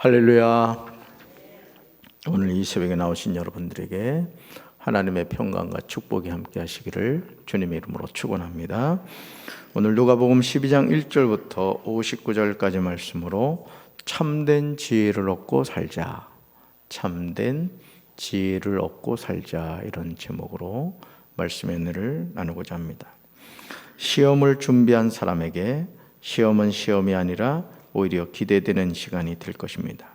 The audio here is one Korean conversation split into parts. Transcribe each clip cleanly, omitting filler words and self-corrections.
할렐루야. 오늘 이 새벽에 나오신 여러분들에게 하나님의 평강과 축복이 함께 하시기를 주님의 이름으로 축원합니다. 오늘 누가복음 12장 1절부터 59절까지 말씀으로 참된 지혜를 얻고 살자, 참된 지혜를 얻고 살자, 이런 제목으로 말씀의 은혜를 나누고자 합니다. 시험을 준비한 사람에게 시험은 시험이 아니라 오히려 기대되는 시간이 될 것입니다.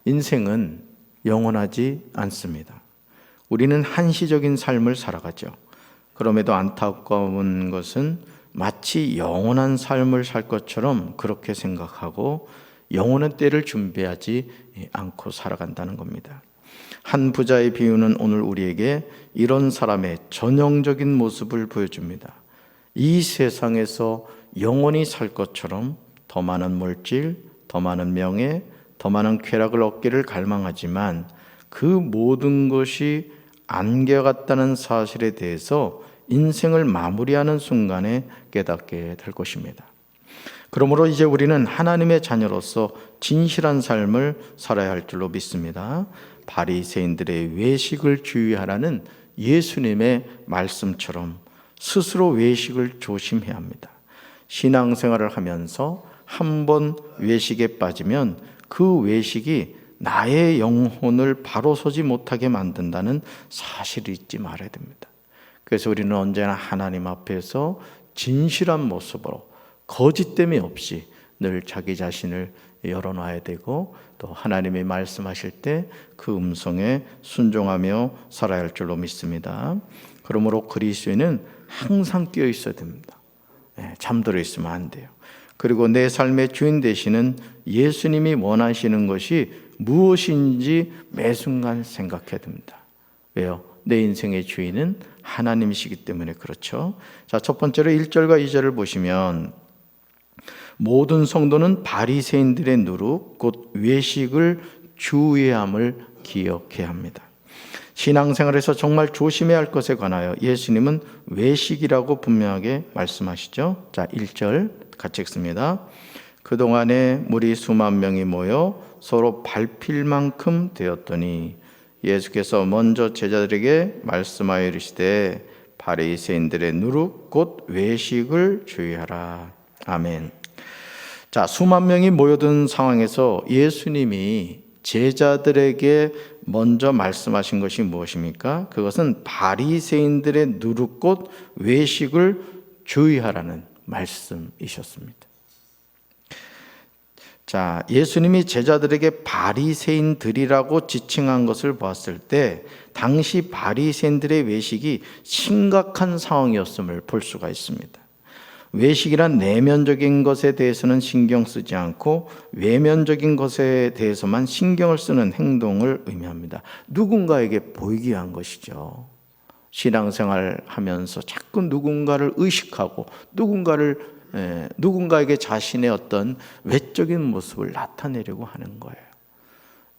인생은 영원하지 않습니다. 우리는 한시적인 삶을 살아가죠. 그럼에도 안타까운 것은 마치 영원한 삶을 살 것처럼 그렇게 생각하고 영원한 때를 준비하지 않고 살아간다는 겁니다. 한 부자의 비유는 오늘 우리에게 이런 사람의 전형적인 모습을 보여줍니다. 이 세상에서 영원히 살 것처럼 더 많은 물질, 더 많은 명예, 더 많은 쾌락을 얻기를 갈망하지만 그 모든 것이 안개같다는 사실에 대해서 인생을 마무리하는 순간에 깨닫게 될 것입니다. 그러므로 이제 우리는 하나님의 자녀로서 진실한 삶을 살아야 할 줄로 믿습니다. 바리새인들의 외식을 주의하라는 예수님의 말씀처럼 스스로 외식을 조심해야 합니다. 신앙생활을 하면서 한번 외식에 빠지면 그 외식이 나의 영혼을 바로 서지 못하게 만든다는 사실을 잊지 말아야 됩니다. 그래서 우리는 언제나 하나님 앞에서 진실한 모습으로 거짓됨이 없이 늘 자기 자신을 열어놔야 되고, 또 하나님이 말씀하실 때 그 음성에 순종하며 살아야 할 줄로 믿습니다. 그러므로 그리스도인은 항상 깨어 있어야 됩니다. 잠들어 있으면 안 돼요. 그리고 내 삶의 주인 되시는 예수님이 원하시는 것이 무엇인지 매 순간 생각해야 됩니다. 왜요? 내 인생의 주인은 하나님이시기 때문에 그렇죠. 자, 첫 번째로 1절과 2절을 보시면 모든 성도는 바리새인들의 누룩 곧 외식을 주의함을 기억해야 합니다. 신앙생활에서 정말 조심해야 할 것에 관하여 예수님은 외식이라고 분명하게 말씀하시죠. 자, 1절 같이 읽습니다. 그동안에 무리 수만 명이 모여 서로 밟힐 만큼 되었더니 예수께서 먼저 제자들에게 말씀하여 이르시되 바리새인들의 누룩 곧 외식을 주의하라. 아멘. 자, 수만 명이 모여든 상황에서 예수님이 제자들에게 먼저 말씀하신 것이 무엇입니까? 그것은 바리새인들의 누룩 곧 외식을 주의하라는 말씀이셨습니다. 자, 예수님이 제자들에게 바리새인들이라고 지칭한 것을 보았을 때 당시 바리새인들의 외식이 심각한 상황이었음을 볼 수가 있습니다. 외식이란 내면적인 것에 대해서는 신경 쓰지 않고 외면적인 것에 대해서만 신경을 쓰는 행동을 의미합니다. 누군가에게 보이기 위한 것이죠. 신앙생활 하면서 자꾸 누군가를 의식하고 누군가에게 자신의 어떤 외적인 모습을 나타내려고 하는 거예요.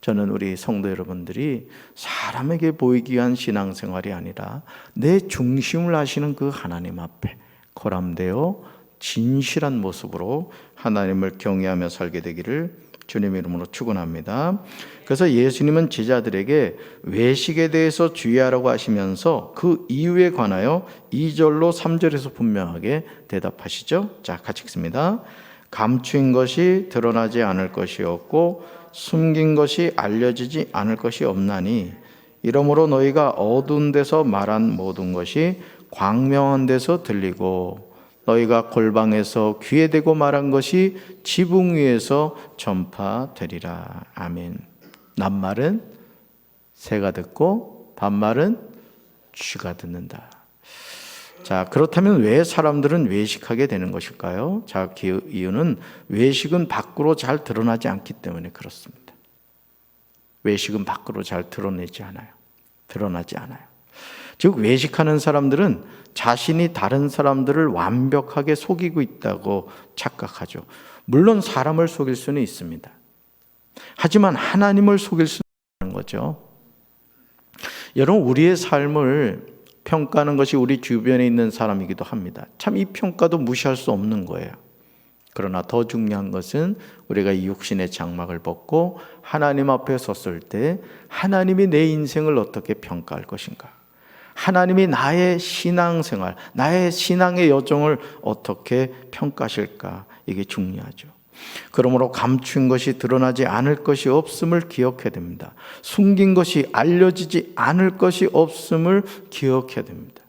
저는 우리 성도 여러분들이 사람에게 보이기 위한 신앙생활이 아니라 내 중심을 아시는 그 하나님 앞에 거람되어 진실한 모습으로 하나님을 경외하며 살게 되기를 주님의 이름으로 축원합니다. 그래서 예수님은 제자들에게 외식에 대해서 주의하라고 하시면서 그 이유에 관하여 2절로 3절에서 분명하게 대답하시죠. 자, 같이 읽습니다. 감추인 것이 드러나지 않을 것이 없고 숨긴 것이 알려지지 않을 것이 없나니 이러므로 너희가 어두운 데서 말한 모든 것이 광명한 데서 들리고 너희가 골방에서 귀에 대고 말한 것이 지붕 위에서 전파되리라. 아멘. 낱말은 새가 듣고 반말은 쥐가 듣는다. 자, 그렇다면 왜 사람들은 외식하게 되는 것일까요? 자, 그 이유는 외식은 밖으로 잘 드러나지 않기 때문에 그렇습니다. 외식은 밖으로 잘 드러나지 않아요. 즉 외식하는 사람들은 자신이 다른 사람들을 완벽하게 속이고 있다고 착각하죠. 물론 사람을 속일 수는 있습니다. 하지만 하나님을 속일 수는 없는 거죠. 여러분, 우리의 삶을 평가하는 것이 우리 주변에 있는 사람이기도 합니다. 참 이 평가도 무시할 수 없는 거예요. 그러나 더 중요한 것은 우리가 이 육신의 장막을 벗고 하나님 앞에 섰을 때 하나님이 내 인생을 어떻게 평가할 것인가, 하나님이 나의 신앙생활, 나의 신앙의 여정을 어떻게 평가하실까, 이게 중요하죠. 그러므로 감춘 것이 드러나지 않을 것이 없음을 기억해야 됩니다. 숨긴 것이 알려지지 않을 것이 없음을 기억해야 됩니다.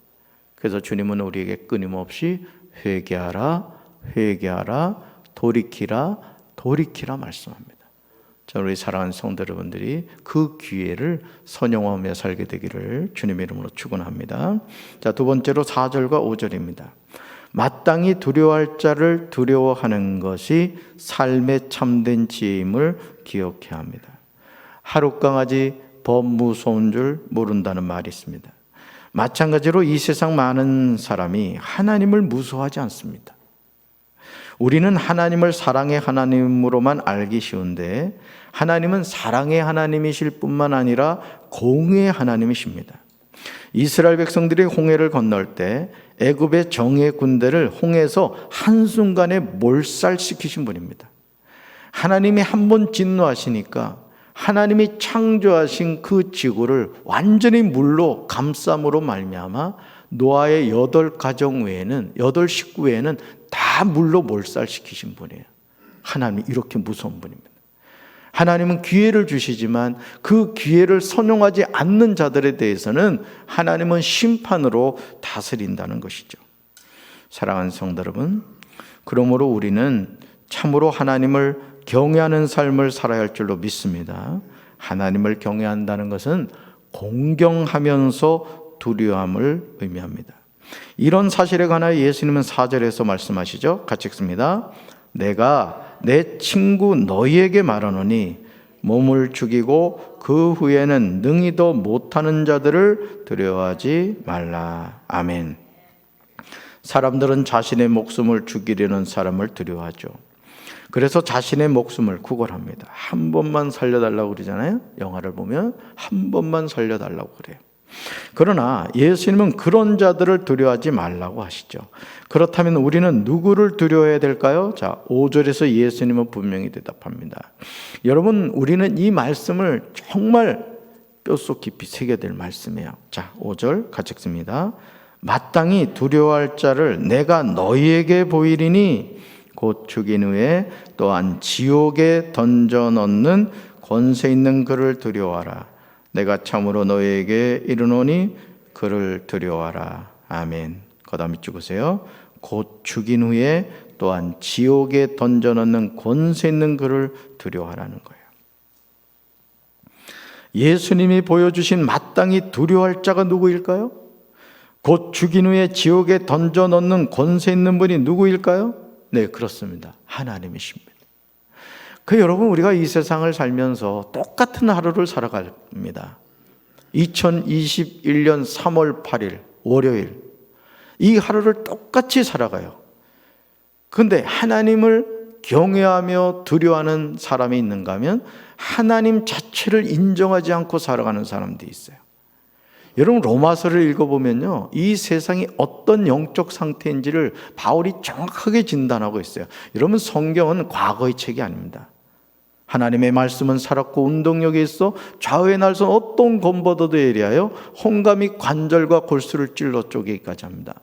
그래서 주님은 우리에게 끊임없이 회개하라, 회개하라, 돌이키라, 돌이키라 말씀합니다. 자, 우리 사랑하는 성도 여러분들이 그 기회를 선용하며 살게 되기를 주님의 이름으로 축원합니다. 자, 두 번째로 4절과 5절입니다. 마땅히 두려워할 자를 두려워하는 것이 삶의 참된 지혜임을 기억해야 합니다. 하룻강아지 법 무서운 줄 모른다는 말이 있습니다. 마찬가지로 이 세상 많은 사람이 하나님을 무서워하지 않습니다. 우리는 하나님을 사랑의 하나님으로만 알기 쉬운데 하나님은 사랑의 하나님이실 뿐만 아니라 공의의 하나님이십니다. 이스라엘 백성들이 홍해를 건널 때 애굽의 정예 군대를 홍해에서 한순간에 몰살시키신 분입니다. 하나님이 한번 진노하시니까 하나님이 창조하신 그 지구를 완전히 물로 감싸므로 말미암아 노아의 8가정 외에는, 8식구 외에는 다 물로 몰살시키신 분이에요. 하나님이 이렇게 무서운 분입니다. 하나님은 기회를 주시지만 그 기회를 선용하지 않는 자들에 대해서는 하나님은 심판으로 다스린다는 것이죠. 사랑하는 성도 여러분, 그러므로 우리는 참으로 하나님을 경외하는 삶을 살아야 할 줄로 믿습니다. 하나님을 경외한다는 것은 공경하면서 두려움을 의미합니다. 이런 사실에 관하여 예수님은 4절에서 말씀하시죠. 같이 읽습니다. 내가 내 친구 너희에게 말하노니 몸을 죽이고 그 후에는 능히도 못하는 자들을 두려워하지 말라. 아멘. 사람들은 자신의 목숨을 죽이려는 사람을 두려워하죠. 그래서 자신의 목숨을 구걸합니다. 한 번만 살려달라고 그러잖아요. 영화를 보면 한 번만 살려달라고 그래요. 그러나 예수님은 그런 자들을 두려워하지 말라고 하시죠. 그렇다면 우리는 누구를 두려워해야 될까요? 자, 5절에서 예수님은 분명히 대답합니다. 여러분, 우리는 이 말씀을 정말 뼛속 깊이 새겨야 될 말씀이에요. 자, 5절 같이 읽습니다. 마땅히 두려워할 자를 내가 너희에게 보이리니 곧 죽인 후에 또한 지옥에 던져 넣는 권세 있는 그를 두려워하라. 내가 참으로 너희에게 이르노니 그를 두려워하라. 아멘. 거다 밑줄 보세요. 곧 죽인 후에 또한 지옥에 던져 넣는 권세 있는 그를 두려워하라는 거예요. 예수님이 보여주신 마땅히 두려워할 자가 누구일까요? 곧 죽인 후에 지옥에 던져 넣는 권세 있는 분이 누구일까요? 네, 그렇습니다. 하나님이십니다. 여러분, 우리가 이 세상을 살면서 똑같은 하루를 살아갑니다. 2021년 3월 8일 월요일, 이 하루를 똑같이 살아가요. 그런데 하나님을 경외하며 두려워하는 사람이 있는가 하면 하나님 자체를 인정하지 않고 살아가는 사람들이 있어요. 여러분, 로마서를 읽어보면요, 이 세상이 어떤 영적 상태인지를 바울이 정확하게 진단하고 있어요. 여러분, 성경은 과거의 책이 아닙니다. 하나님의 말씀은 살았고 운동력이 있어 좌우의 날선 어떤 검보다도 예리하여 홍감이 관절과 골수를 찔러 쪼개기까지 합니다.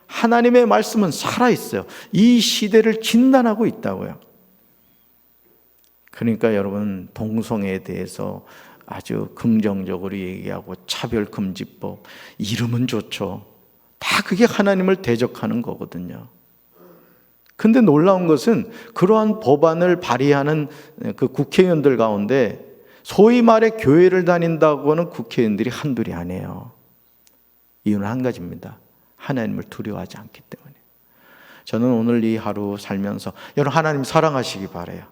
하나님의 말씀은 살아있어요. 이 시대를 진단하고 있다고요. 그러니까 여러분, 동성애에 대해서 아주 긍정적으로 얘기하고 차별금지법, 이름은 좋죠. 다 그게 하나님을 대적하는 거거든요. 근데 놀라운 것은 그러한 법안을 발의하는 그 국회의원들 가운데 소위 말해 교회를 다닌다고 하는 국회의원들이 한둘이 아니에요. 이유는 한 가지입니다. 하나님을 두려워하지 않기 때문에. 저는 오늘 이 하루 살면서 여러분, 하나님 사랑하시기 바라요.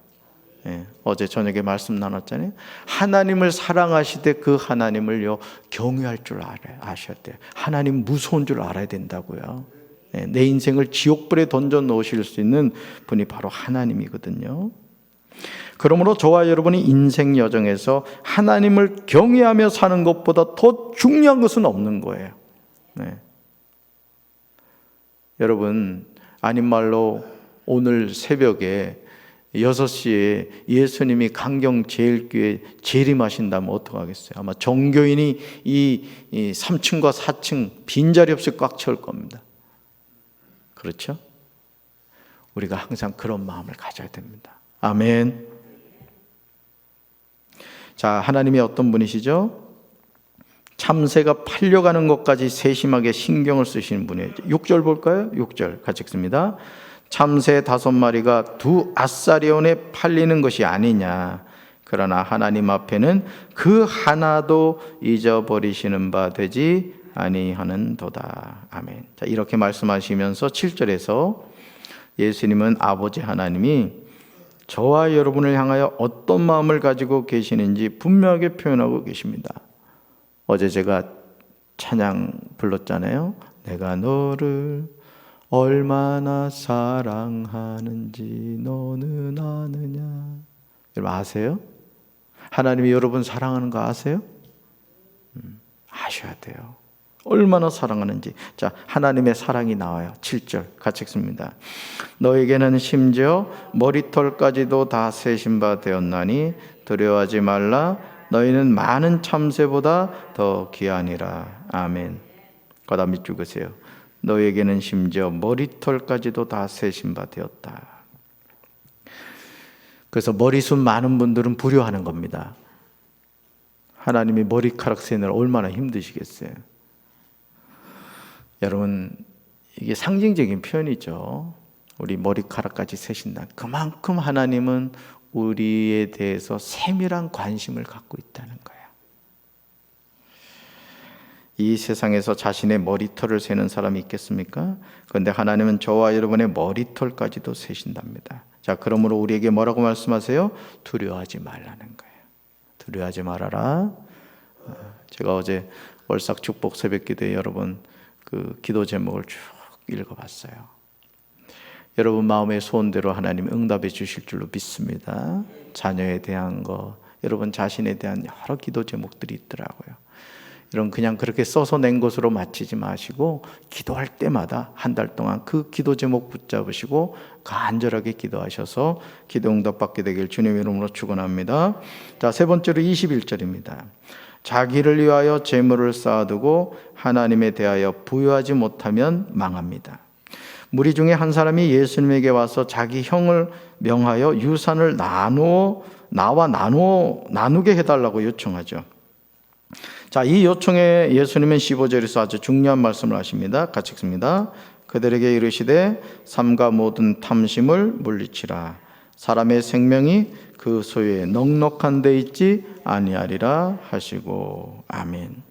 예, 어제 저녁에 말씀 나눴잖아요. 하나님을 사랑하시되 그 하나님을요 경외할 줄 아셔야 돼요. 하나님 무서운 줄 알아야 된다고요. 예, 내 인생을 지옥불에 던져 놓으실 수 있는 분이 바로 하나님이거든요. 그러므로 저와 여러분이 인생 여정에서 하나님을 경외하며 사는 것보다 더 중요한 것은 없는 거예요. 네. 여러분, 아닌 말로 오늘 새벽에 6시에 예수님이 강경제일교회 재림하신다면 어떡하겠어요? 아마 종교인이 이 3층과 4층 빈자리 없이 꽉 채울 겁니다. 그렇죠? 우리가 항상 그런 마음을 가져야 됩니다. 아멘. 자, 하나님이 어떤 분이시죠? 참새가 팔려가는 것까지 세심하게 신경을 쓰시는 분이에요. 6절 볼까요? 6절 같이 읽습니다. 참새 5마리가 두 아사리온에 팔리는 것이 아니냐. 그러나 하나님 앞에는 그 하나도 잊어버리시는 바 되지 아니하는도다. 아멘. 자, 이렇게 말씀하시면서 7절에서 예수님은 아버지 하나님이 저와 여러분을 향하여 어떤 마음을 가지고 계시는지 분명하게 표현하고 계십니다. 어제 제가 찬양 불렀잖아요. 내가 너를 얼마나 사랑하는지 너는 아느냐. 여러분 아세요? 하나님이 여러분 사랑하는 거 아세요? 아셔야 돼요. 얼마나 사랑하는지. 자, 하나님의 사랑이 나와요. 7절 같이 읽습니다. 너에게는 심지어 머리털까지도 다 세신 바 되었나니 두려워하지 말라. 너희는 많은 참새보다 더 귀하니라. 아멘. 거다 밑줄 그으세요. 너에게는 심지어 머리털까지도 다 세신 바 되었다. 그래서 머리숱 많은 분들은 불효하는 겁니다. 하나님이 머리카락 세느라 얼마나 힘드시겠어요. 여러분, 이게 상징적인 표현이죠. 우리 머리카락까지 세신다. 그만큼 하나님은 우리에 대해서 세밀한 관심을 갖고 있다는 거예요. 이 세상에서 자신의 머리털을 세는 사람이 있겠습니까? 그런데 하나님은 저와 여러분의 머리털까지도 세신답니다. 자, 그러므로 우리에게 뭐라고 말씀하세요? 두려워하지 말라는 거예요. 두려워하지 말아라. 제가 어제 월삭 축복 새벽 기도에 여러분 그 기도 제목을 쭉 읽어봤어요. 여러분 마음의 소원대로 하나님 응답해 주실 줄로 믿습니다. 자녀에 대한 거, 여러분 자신에 대한 여러 기도 제목들이 있더라고요. 여러분 그냥 그렇게 써서 낸 것으로 마치지 마시고 기도할 때마다 한 달 동안 그 기도 제목 붙잡으시고 간절하게 기도하셔서 기도 응답 받게 되길 주님의 이름으로 축원합니다. 자, 세 번째로 21절입니다. 자기를 위하여 재물을 쌓아두고 하나님에 대하여 부여하지 못하면 망합니다. 무리 중에 한 사람이 예수님에게 와서 자기 형을 명하여 유산을 나와 나누게 해달라고 요청하죠. 자, 이 요청에 예수님은 15절에서 아주 중요한 말씀을 하십니다. 같이 읽습니다. 그들에게 이르시되 삼가 모든 탐심을 물리치라. 사람의 생명이 그 소유에 넉넉한 데 있지 아니하리라 하시고. 아멘.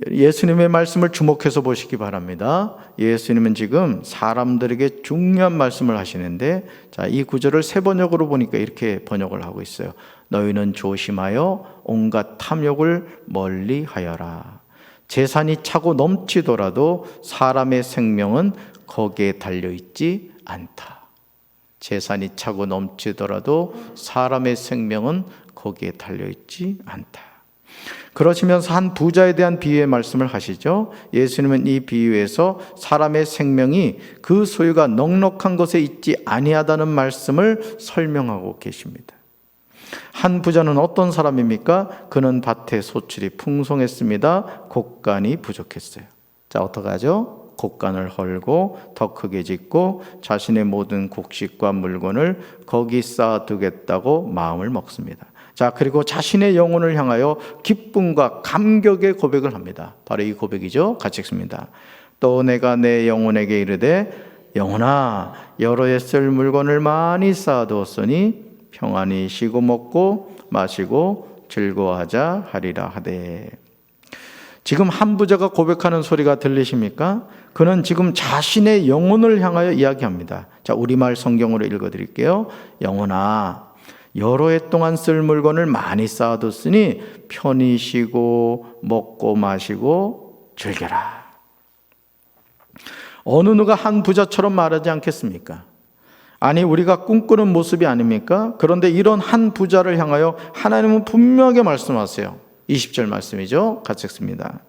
예수님의 말씀을 주목해서 보시기 바랍니다. 예수님은 지금 사람들에게 중요한 말씀을 하시는데, 자, 이 구절을 새 번역으로 보니까 이렇게 번역을 하고 있어요. 너희는 조심하여 온갖 탐욕을 멀리하여라. 재산이 차고 넘치더라도 사람의 생명은 거기에 달려있지 않다. 재산이 차고 넘치더라도 사람의 생명은 거기에 달려있지 않다. 그러시면서 한 부자에 대한 비유의 말씀을 하시죠. 예수님은 이 비유에서 사람의 생명이 그 소유가 넉넉한 곳에 있지 아니하다는 말씀을 설명하고 계십니다. 한 부자는 어떤 사람입니까? 그는 밭에 소출이 풍성했습니다. 곡간이 부족했어요. 자, 어떡하죠? 곡간을 헐고 더 크게 짓고 자신의 모든 곡식과 물건을 거기 쌓아두겠다고 마음을 먹습니다. 자, 그리고 자신의 영혼을 향하여 기쁨과 감격의 고백을 합니다. 바로 이 고백이죠. 같이 읽습니다. 또 내가 내 영혼에게 이르되 영혼아, 여러 해 쓸 물건을 많이 쌓아두었으니 평안히 쉬고 먹고 마시고 즐거워하자 하리라 하되. 지금 한 부자가 고백하는 소리가 들리십니까? 그는 지금 자신의 영혼을 향하여 이야기합니다. 자, 우리말 성경으로 읽어드릴게요. 영혼아, 여러 해 동안 쓸 물건을 많이 쌓아뒀으니 편히 쉬고 먹고 마시고 즐겨라. 어느 누가 한 부자처럼 말하지 않겠습니까? 아니, 우리가 꿈꾸는 모습이 아닙니까? 그런데 이런 한 부자를 향하여 하나님은 분명하게 말씀하세요. 20절 말씀이죠. 같이 읽습니다.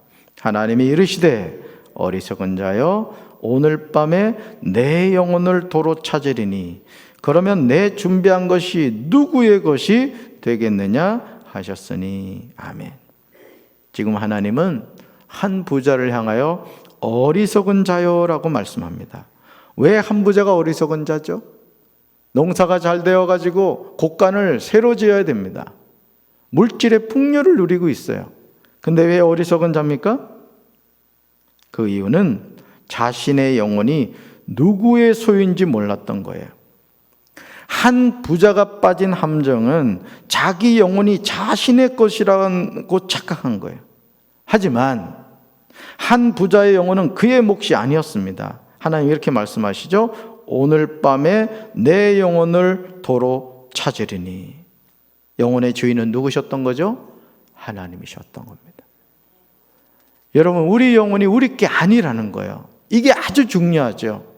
하나님이 이르시되 어리석은 자여 오늘 밤에 내 영혼을 도로 찾으리니 그러면 내 준비한 것이 누구의 것이 되겠느냐 하셨으니. 아멘. 지금 하나님은 한 부자를 향하여 어리석은 자요라고 말씀합니다. 왜 한 부자가 어리석은 자죠? 농사가 잘 되어가지고 곡간을 새로 지어야 됩니다. 물질의 풍요를 누리고 있어요. 근데 왜 어리석은 자입니까? 그 이유는 자신의 영혼이 누구의 소유인지 몰랐던 거예요. 한 부자가 빠진 함정은 자기 영혼이 자신의 것이라고 착각한 거예요. 하지만 한 부자의 영혼은 그의 몫이 아니었습니다. 하나님 이렇게 말씀하시죠. 오늘 밤에 내 영혼을 도로 찾으리니. 영혼의 주인은 누구셨던 거죠? 하나님이셨던 겁니다. 여러분, 우리 영혼이 우리 게 아니라는 거예요. 이게 아주 중요하죠.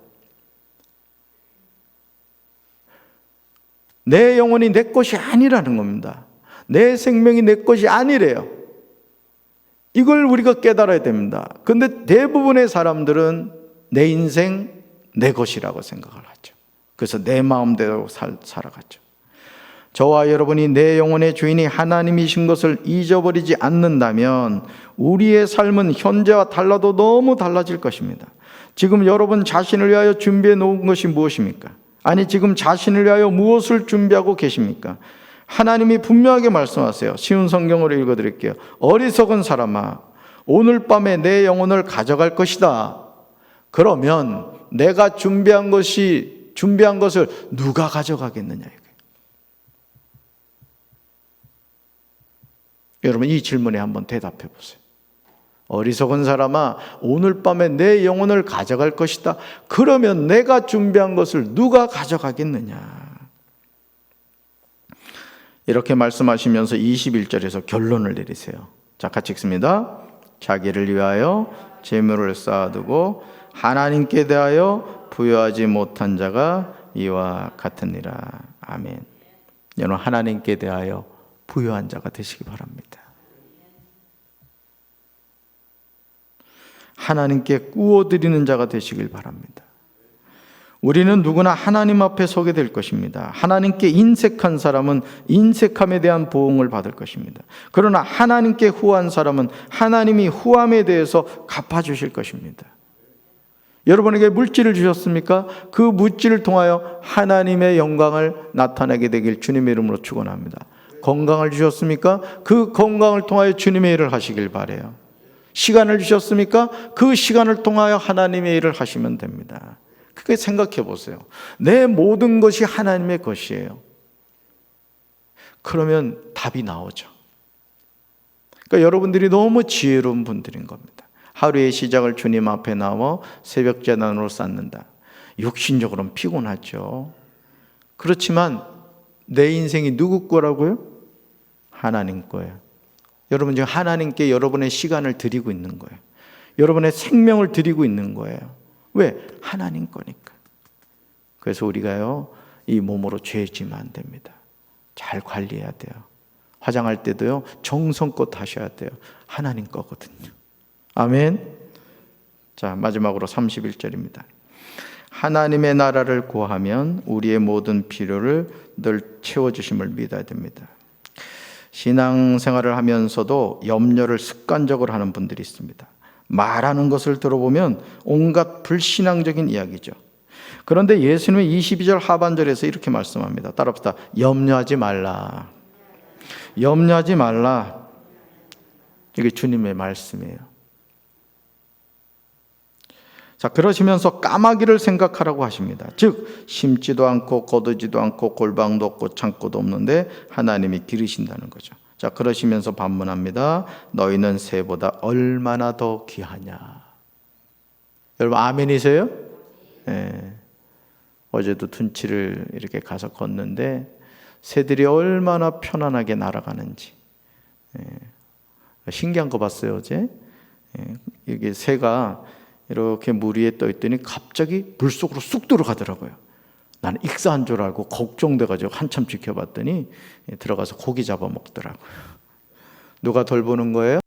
내 영혼이 내 것이 아니라는 겁니다. 내 생명이 내 것이 아니래요. 이걸 우리가 깨달아야 됩니다. 그런데 대부분의 사람들은 내 인생 내 것이라고 생각을 하죠. 그래서 내 마음대로 살아가죠. 저와 여러분이 내 영혼의 주인이 하나님이신 것을 잊어버리지 않는다면 우리의 삶은 현재와 달라도 너무 달라질 것입니다. 지금 여러분 자신을 위하여 준비해 놓은 것이 무엇입니까? 아니, 지금 자신을 위하여 무엇을 준비하고 계십니까? 하나님이 분명하게 말씀하세요. 쉬운 성경으로 읽어드릴게요. 어리석은 사람아, 오늘 밤에 내 영혼을 가져갈 것이다. 그러면 내가 준비한 것을 누가 가져가겠느냐. 여러분, 이 질문에 한번 대답해 보세요. 어리석은 사람아, 오늘 밤에 내 영혼을 가져갈 것이다. 그러면 내가 준비한 것을 누가 가져가겠느냐. 이렇게 말씀하시면서 21절에서 결론을 내리세요. 자, 같이 읽습니다. 자기를 위하여 재물을 쌓아두고 하나님께 대하여 부여하지 못한 자가 이와 같으니라. 아멘. 여러분, 하나님께 대하여 부여한 자가 되시기 바랍니다. 하나님께 꾸어드리는 자가 되시길 바랍니다. 우리는 누구나 하나님 앞에 서게 될 것입니다. 하나님께 인색한 사람은 인색함에 대한 보응을 받을 것입니다. 그러나 하나님께 후한 사람은 하나님이 후함에 대해서 갚아주실 것입니다. 여러분에게 물질을 주셨습니까? 그 물질을 통하여 하나님의 영광을 나타내게 되길 주님의 이름으로 축원합니다. 건강을 주셨습니까? 그 건강을 통하여 주님의 일을 하시길 바라요. 시간을 주셨습니까? 그 시간을 통하여 하나님의 일을 하시면 됩니다. 그렇게 생각해 보세요. 내 모든 것이 하나님의 것이에요. 그러면 답이 나오죠. 그러니까 여러분들이 너무 지혜로운 분들인 겁니다. 하루의 시작을 주님 앞에 나와 새벽 제단으로 쌓는다. 육신적으로는 피곤하죠. 그렇지만 내 인생이 누구 거라고요? 하나님 거예요. 여러분 지금 하나님께 여러분의 시간을 드리고 있는 거예요. 여러분의 생명을 드리고 있는 거예요. 왜? 하나님 거니까. 그래서 우리가요, 이 몸으로 죄 지면 안 됩니다. 잘 관리해야 돼요. 화장할 때도요, 정성껏 하셔야 돼요. 하나님 거거든요. 아멘. 자, 마지막으로 31절입니다. 하나님의 나라를 구하면 우리의 모든 필요를 늘 채워주심을 믿어야 됩니다. 신앙생활을 하면서도 염려를 습관적으로 하는 분들이 있습니다. 말하는 것을 들어보면 온갖 불신앙적인 이야기죠. 그런데 예수님은 22절 하반절에서 이렇게 말씀합니다. 따라합시다. 염려하지 말라. 염려하지 말라. 이게 주님의 말씀이에요. 자, 그러시면서 까마귀를 생각하라고 하십니다. 즉 심지도 않고 거두지도 않고 골방도 없고 창고도 없는데 하나님이 기르신다는 거죠. 자, 그러시면서 반문합니다. 너희는 새보다 얼마나 더 귀하냐. 여러분 아멘이세요? 네. 어제도 둔치를 이렇게 가서 걷는데 새들이 얼마나 편안하게 날아가는지. 네. 신기한 거 봤어요 어제. 네. 이게 새가 이렇게 물 위에 떠 있더니 갑자기 물속으로 쑥 들어가더라고요. 나는 익사한 줄 알고 걱정돼가지고 한참 지켜봤더니 들어가서 고기 잡아 먹더라고요. 누가 돌보는 거예요?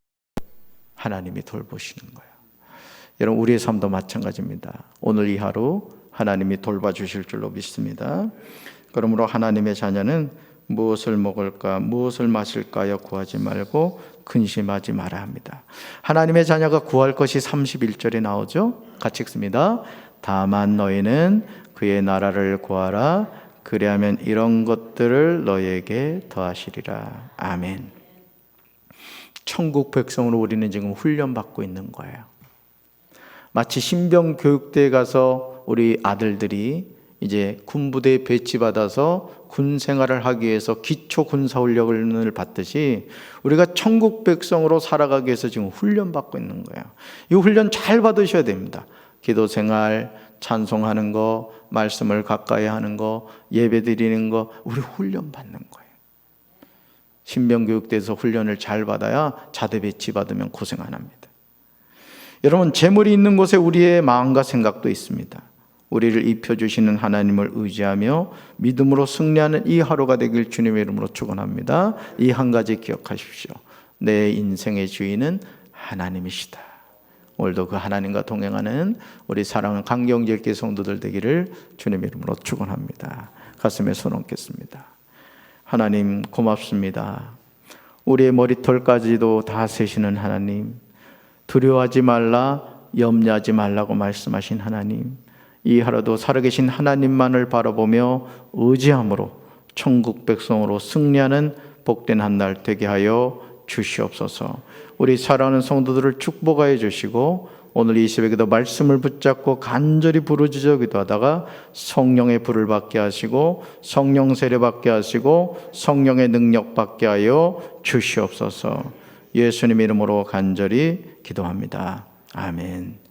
하나님이 돌보시는 거예요. 여러분, 우리의 삶도 마찬가지입니다. 오늘 이 하루 하나님이 돌봐주실 줄로 믿습니다. 그러므로 하나님의 자녀는 무엇을 먹을까, 무엇을 마실까요 구하지 말고 근심하지 말아야 합니다. 하나님의 자녀가 구할 것이 31절에 나오죠. 같이 읽습니다. 다만 너희는 그의 나라를 구하라. 그리하면 이런 것들을 너희에게 더하시리라. 아멘. 천국 백성으로 우리는 지금 훈련받고 있는 거예요. 마치 신병교육대에 가서 우리 아들들이 이제 군부대에 배치받아서 군 생활을 하기 위해서 기초 군사훈련을 받듯이 우리가 천국 백성으로 살아가기 위해서 지금 훈련받고 있는 거예요. 이 훈련 잘 받으셔야 됩니다. 기도 생활, 찬송하는 거, 말씀을 가까이 하는 거, 예배 드리는 거, 우리 훈련받는 거예요. 신병교육대에서 훈련을 잘 받아야 자대 배치받으면 고생 안 합니다. 여러분, 재물이 있는 곳에 우리의 마음과 생각도 있습니다. 우리를 입혀주시는 하나님을 의지하며 믿음으로 승리하는 이 하루가 되길 주님의 이름으로 축원합니다. 이 한 가지 기억하십시오. 내 인생의 주인은 하나님이시다. 오늘도 그 하나님과 동행하는 우리 사랑하는 강경제일교회 성도들 되기를 주님의 이름으로 축원합니다. 가슴에 손 얹겠습니다. 하나님 고맙습니다. 우리의 머리털까지도 다 세시는 하나님, 두려워하지 말라, 염려하지 말라고 말씀하신 하나님, 이 하루도 살아계신 하나님만을 바라보며 의지함으로 천국 백성으로 승리하는 복된 한 날 되게 하여 주시옵소서. 우리 사랑하는 성도들을 축복하여 주시고 오늘 이 새벽에도 말씀을 붙잡고 간절히 부르짖어 기도하다가 성령의 불을 받게 하시고 성령 세례 받게 하시고 성령의 능력 받게 하여 주시옵소서. 예수님 이름으로 간절히 기도합니다. 아멘.